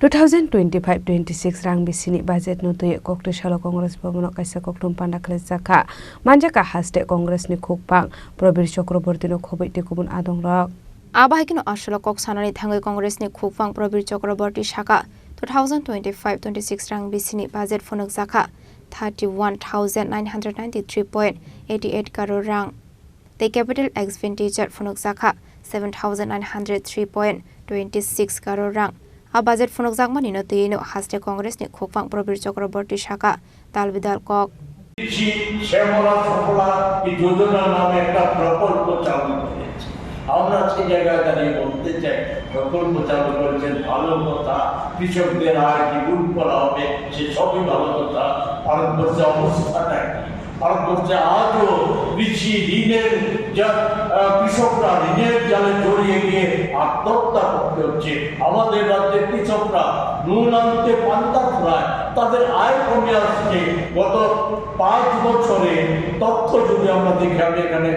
2025-26 rang bisini budget no tuye kokte shalo Congress bhabono kaisa koktum panda khlesjaka manjaka haste Congress ni khukpang Probir Chakraborty no khobaite kubun adong rok abahikino asholo kok sanani thangai Congress ni khukpang Probir Chakraborty shaka 2025-26 rang bisini budget phonok jaka 31,993.88 crore rang the capital expenditure phonok jaka 7,903.26 crore rang a budget phonok jakmani no tino haste Congress ni khukpang Probir Chakraborty shaka talbidal kok শ্যামলা সফলা এই যোজনা নামে একটা প্রকল্প চালু করেছে আমরা সেই জায়গায় দাঁড়িয়ে বলতে চাই প্রকল্প চালু করেছেন ভালো কথা কৃষকদের আয় দ্বিগুণ করা হবে সে সবই ভালো কথা ভারতবর্ষের অবস্থাটা কি ভারতবর্ষে আজও কৃষি ঋণের কৃষকরা ঋণের জালে জড়িয়ে গিয়ে আত্মহত্যা করতে হচ্ছে আমাদের রাজ্যের কৃষকরা নুন আনতে পান্তা ফুরায় তাদের আয় কমে আসছে গত 5 বছরে তথ্য যদি আমরা দেখি আমি এখানে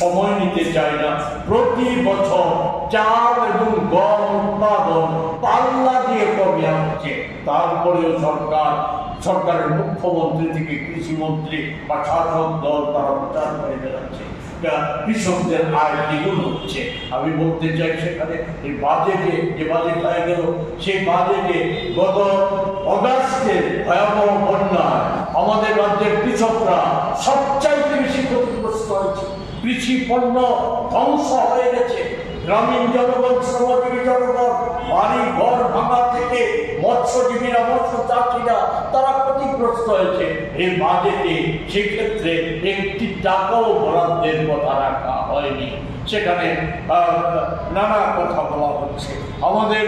সময় নিতে চাই না প্রতি বছর চাল এবং গম উৎপাদন পাল্লা দিয়ে কমে আসছে তারপরেও সরকারের মুখ্যমন্ত্রী থেকে কৃষিমন্ত্রী বা শাসক দল তারা প্রচার করে বেড়াচ্ছে কৃষকদের আয় দ্বিগুণ হচ্ছে আমি বলতে চাই সেখানে এই বাজেটে যে বাজেট হয়ে গেল সেই বাজেটে গত অগাস্টের ভয়াবহ বন্যায় আমাদের রাজ্যের কৃষকরা সবচাইতে বেশি ক্ষতিগ্রস্ত হয়েছে কৃষি পণ্য ধ্বংস হয়ে গেছে গ্রামীণ জনগণ শ্রমজীবী জনগণ বাড়ি ঘর ভাঙা থেকে মৎস্যজীবীরা মৎস্য চাষিরা তারা ক্ষতিগ্রস্ত হয়েছে এই বাজেটে সেক্ষেত্রে একটি টাকাও বরাদ্দের কথা রাখা হয়নি সেখানে নানা কথা বলা হচ্ছে আমাদের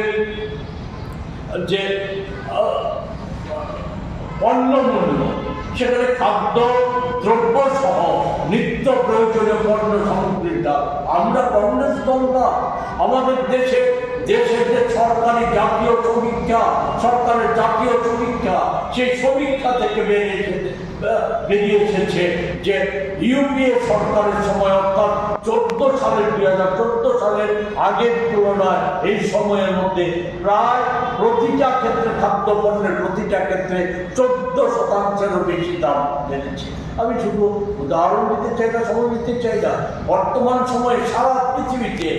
যে পণ্যমূল্য সেখানে খাদ্য দ্রব্য সহ নিত্য প্রয়োজনীয় পণ্য সামগ্রীর দাম আমরা কংগ্রেস দল না আমাদের দেশের যে সরকারি জাতীয় সরকারের জাতীয় সমীক্ষা সেই সমীক্ষা থেকে বেরিয়ে এসেছে যে ইউপিএ সরকারের সময় অর্থাৎ 2014 সালের আগের তুলনায় এই সময়ের মধ্যে প্রায় প্রতিটা ক্ষেত্রে খাদ্য পণ্যের প্রতিটা ক্ষেত্রে 14% বেশি দাম বেড়েছে আমি শুধু উদাহরণ দিতে চাই না সময় দিতে চাই না বর্তমান সময়ে সারা পৃথিবীতে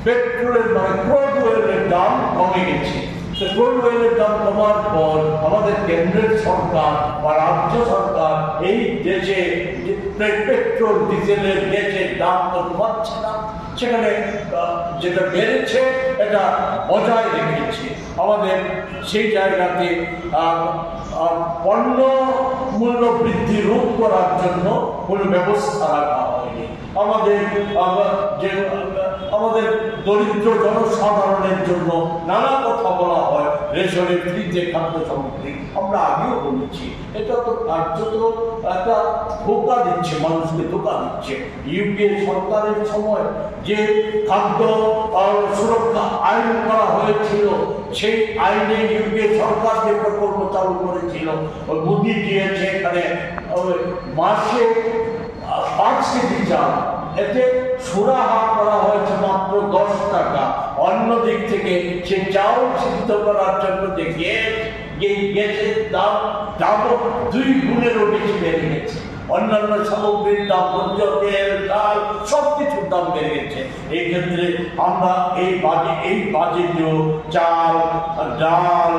পেট্রোলের মানে ক্রুড অয়েলের দাম কমে গেছে ক্রুড অয়েলের দাম কমার পর আমাদের কেন্দ্রের সরকার বা রাজ্য সরকার এই দেশে পেট্রোল ডিজেলের গ্যাসের দাম তো কমাচ্ছে না সেখানে যেটা বেড়েছে এটা বজায় রেখেছে আমাদের সেই জায়গাতে পণ্য মূল্য বৃদ্ধি রোধ করার জন্য কোনো ব্যবস্থা রাখা হয়নি আমাদের দরিদ্র জনসাধারণের জন্য নানা কথা বলা হয় রেশনে ফ্রিতে খাদ্য সামগ্রী আমরা আগেও বলেছি এটা তো কার্যত একটা ধোকা দিচ্ছে মানুষকে ধোকা দিচ্ছে ইউপিএ সরকারের সময় যে খাদ্য সুরক্ষা আইন করা হয়েছিল সেই আইনে ইউপিএ সরকার যে প্রকল্প চালু করেছিল মোদি দিয়েছে এখানে মাসে 5 কেজি চাল এতে সুরাহা করা হয়েছে মাত্র 10 টাকা অন্য দিক থেকে সে চাউল সিদ্ধ করার জন্য যে গ্যাসের দাম 2 গুণেরও বেশি বেড়ে গেছে অন্যান্য সামগ্রীর দাম তেল ডাল সবকিছুর দাম বেড়ে গেছে এই ক্ষেত্রে আমরা এই বাজেটেও চাল ডাল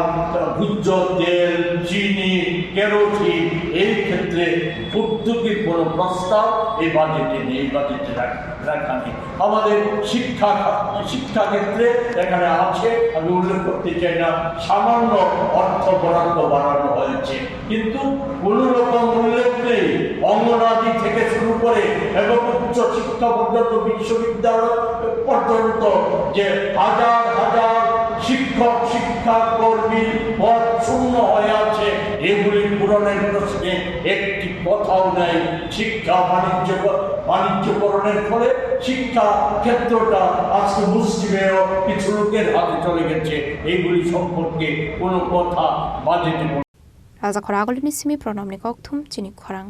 ভোজ্য তেল চিনি কেরোসিন এই ক্ষেত্রে ভর্তুকির কোনো প্রস্তাব এই বাজেটে নেই এই বাজেটে রাখা নেই আমাদের শিক্ষা ক্ষেত্রে এখানে আছে আমি উল্লেখ করতে চাই না সামান্য অর্থ বরাদ্দ বাড়ানো হয়েছে কিন্তু কোনো রকম উল্লেখ নেই অঙ্গনাদি থেকে শুরু করে এবং উচ্চ শিক্ষা পর্যন্ত বিশ্ববিদ্যালয় পর্যন্ত যে হাজার শিক্ষা কর্মী পদ শূন্য হয়ে আছে এগুলি পূরণের প্রশ্নে একটি কথাও নেই শিক্ষা বাণিজ্যকরণের ফলে শিক্ষা ক্ষেত্রটা আজকে মুসলিমেও কিছু লোকের হাতে চলে গেছে এইগুলি সম্পর্কে কোনো কথা বাজেটে রাজা খরাগলিনি সিমি প্রণামনি ককথুম চিনি খরাং